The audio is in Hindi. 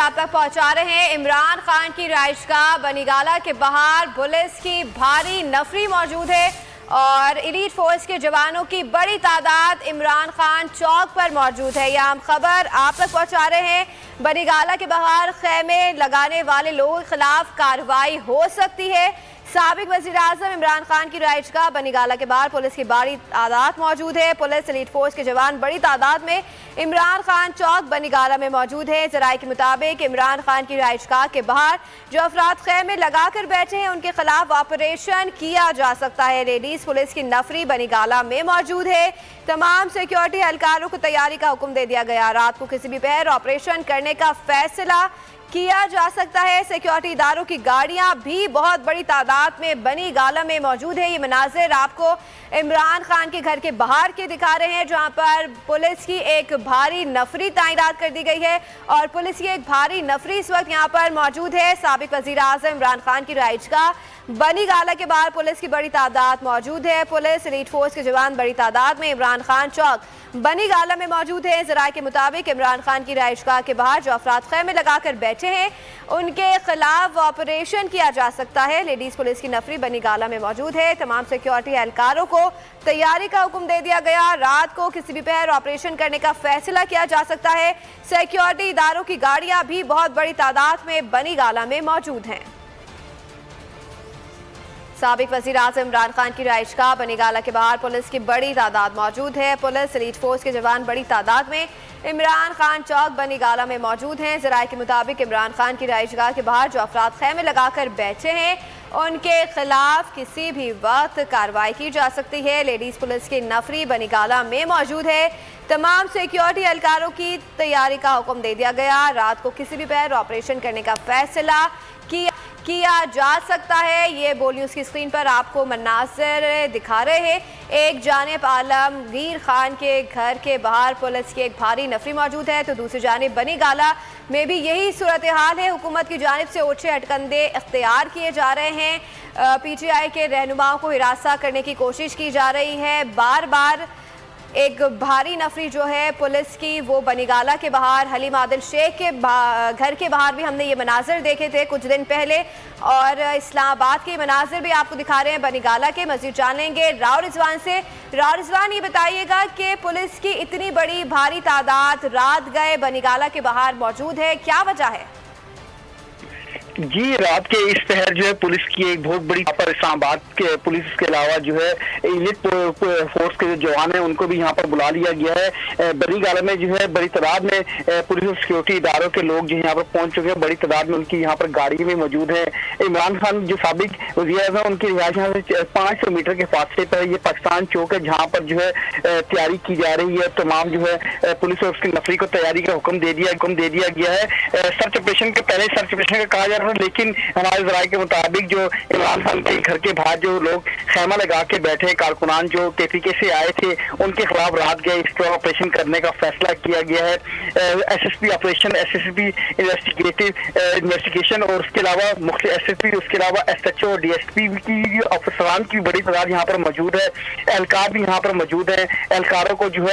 आप तक पहुंचा रहे हैं। इमरान खान की रिहाइशगाह बनीगाला के बाहर पुलिस की भारी नफरी मौजूद है और एलीट फोर्स के जवानों की बड़ी तादाद इमरान खान चौक पर मौजूद है। यह हम खबर आप तक पहुंचा रहे हैं। बनीगाला के बाहर खेमे लगाने वाले लोगों के खिलाफ कार्रवाई हो सकती है। साबिक वज़ीर-ए-आज़म इमरान खान की रिहाइशगाह बनीगाला के बाहर पुलिस की बड़ी तादाद मौजूद है। पुलिस एलीट फोर्स के जवान बड़ी तादाद में इमरान खान चौक बनीगाला में मौजूद है। जराये के मुताबिक इमरान खान की रिहाइशगाह के बाहर जो अफराद खेमे लगाकर बैठे हैं उनके खिलाफ ऑपरेशन किया जा सकता है। लेडीज पुलिस की नफरी बनीगाला में मौजूद है। तमाम सिक्योरिटी एहलकारों को तैयारी का हुक्म दे दिया गया। रात को किसी भी पहर ऑपरेशन करने का फैसला किया जा सकता है। सिक्योरिटी इदारों की गाड़ियां भी बहुत बड़ी तादाद में बनीगाला में मौजूद है। ये मनाजिर आपको इमरान खान के घर के बाहर के दिखा रहे हैं, जहां पर पुलिस की एक भारी नफरी तैनात कर दी गई है और पुलिस की एक भारी नफरी इस वक्त यहां पर मौजूद है। साबिक वज़ीर-ए-आज़म इमरान खान की रिहाइशगाह बनीगाला के बाहर पुलिस की बड़ी तादाद मौजूद है। पुलिस एलीट फोर्स के जवान बड़ी तादाद में इमरान खान चौक बनीगाला में मौजूद है। जराये के मुताबिक इमरान खान की रिहाइशगाह के बाहर जो अफराद खेमे लगाकर बैठे हैं उनके खिलाफ ऑपरेशन किया जा सकता है। लेडीज पुलिस की नफरी बनीगाला में मौजूद है। तमाम सिक्योरिटी एहलकारों को तैयारी का हुक्म दे दिया गया। रात को किसी भी पहर ऑपरेशन करने का फैसला किया जा सकता है। सिक्योरिटी इदारों की गाड़ियां भी बहुत बड़ी तादाद में बनीगाला में मौजूद हैं। साबिक वज़ीर-ए-आज़म इमरान खान की रिहाइशगाह बनीगाला के बाहर पुलिस की बड़ी तादाद मौजूद है। पुलिस एलीट फोर्स के जवान बड़ी तादाद में इमरान खान चौक बनीगाला में मौजूद हैं। जराये के मुताबिक इमरान खान की रिहाइशगाह के बाहर जो अफराद खेमे लगाकर बैठे हैं उनके खिलाफ किसी भी वक्त कार्रवाई की जा सकती है। लेडीज पुलिस की नफरी बनीगाला में मौजूद है। तमाम सिक्योरिटी एहलकारों की तैयारी का हुक्म दे दिया गया। रात को किसी भी पहर ऑपरेशन करने का फैसला किया जा सकता है। ये बोल न्यूज़ की स्क्रीन पर आपको मनाज़िर दिखा रहे हैं। एक जानिब आलमगीर खान के घर के बाहर पुलिस की एक भारी नफरी मौजूद है तो दूसरी जानिब बनीगाला में भी यही सूरत हाल है। हुकूमत की जानिब से ओछे हटकंडे इख्तियार किए जा रहे हैं। PTI के रहनुमाओं को हिरासा करने की कोशिश की जा रही है। बार बार एक भारी नफरी जो है पुलिस की वो बनीगाला के बाहर हलीम आदिल शेख के घर के बाहर भी हमने ये मनाजिर देखे थे कुछ दिन पहले और इस्लामाबाद के मनाजिर भी आपको दिखा रहे हैं बनीगाला के। मज़ीद जान लेंगे राव रिजवान से। राव रिजवान, ये बताइएगा कि पुलिस की इतनी बड़ी भारी तादाद रात गए बनीगाला के बाहर मौजूद है, क्या वजह है? जी, रात के इस पहर जो है पुलिस की एक बहुत बड़ी पर इस्लामाबाद के पुलिस के अलावा जो है एलीट फोर्स के जो जवान हैं उनको भी यहाँ पर बुला लिया गया है। बनीगाला में जो है बड़ी तादाद में पुलिस और सिक्योरिटी इदारों के लोग जो यहाँ पर पहुंच चुके हैं। बड़ी तादाद में उनकी यहाँ पर गाड़ी में मौजूद है। इमरान खान जो साबिक वज़ीर-ए-आज़म है उनकी रिहाइश यहाँ से 500 मीटर के फासले पर ये पाकिस्तान चौक है जहाँ पर जो है तैयारी की जा रही है। तमाम जो है पुलिस और उसकी नफरी को तैयारी का हुक्म दे दिया गया है। सर्च ऑपरेशन के पहले सर्च ऑपरेशन का कहा जा रहा है, लेकिन हमारे जराये के मुताबिक जो इमरान खान के घर के बाहर जो लोग खेमा लगा के बैठे कारकुनान जो KPK से आए थे उनके खिलाफ रात गए इस पर ऑपरेशन करने का फैसला किया गया है। SSP ऑपरेशन, SSP इन्वेस्टिगेशन और उसके अलावा मुख्य SSP, उसके अलावा SHO और DSP की अफसरान की बड़ी तादाद यहाँ पर मौजूद है। एहलकार भी यहाँ पर मौजूद है। एहलकारों को जो है